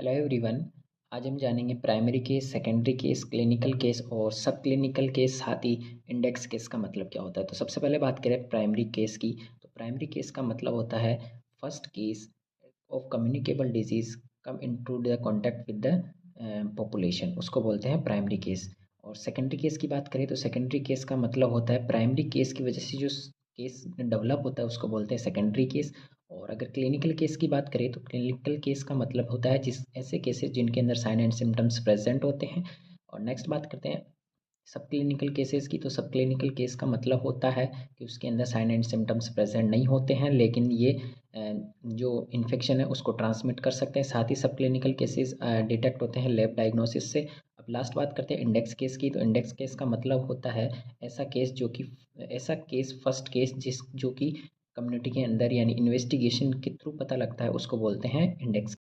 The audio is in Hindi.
Hello everyone. आज हम जानेंगे primary case, secondary case, clinical case और सब क्लिनिकल केस, साथ ही इंडेक्स केस का मतलब क्या होता है। तो सबसे पहले बात करें प्राइमरी केस की, तो प्राइमरी केस का मतलब होता है first case of communicable disease come into the contact with the population, उसको बोलते हैं प्राइमरी केस। और सेकेंडरी केस की बात करें तो सेकेंडरी केस का मतलब होता है प्राइमरी केस की वजह से जो केस डेवलप होता है उसको बोलते हैं सेकेंडरी केस। और अगर क्लिनिकल केस की बात करें तो क्लिनिकल केस का मतलब होता है जिस ऐसे केसेस जिनके अंदर साइन एंड सिम्टम्स प्रेजेंट होते हैं। और नेक्स्ट बात करते हैं सब क्लिनिकल केसेस की, तो सब क्लिनिकल केस का मतलब होता है कि उसके अंदर साइन एंड सिम्टम्स प्रेजेंट नहीं होते हैं, लेकिन ये जो इन्फेक्शन है उसको ट्रांसमिट कर सकते हैं। साथ ही सब क्लिनिकल केसेस डिटेक्ट होते हैं लैब डायग्नोसिस से। अब लास्ट बात करते हैं इंडेक्स केस की, तो इंडेक्स केस का मतलब होता है ऐसा केस जो कि ऐसा केस फर्स्ट केस जो कि कम्युनिटी के अंदर यानी इन्वेस्टिगेशन के थ्रू पता लगता है, उसको बोलते हैं इंडेक्स।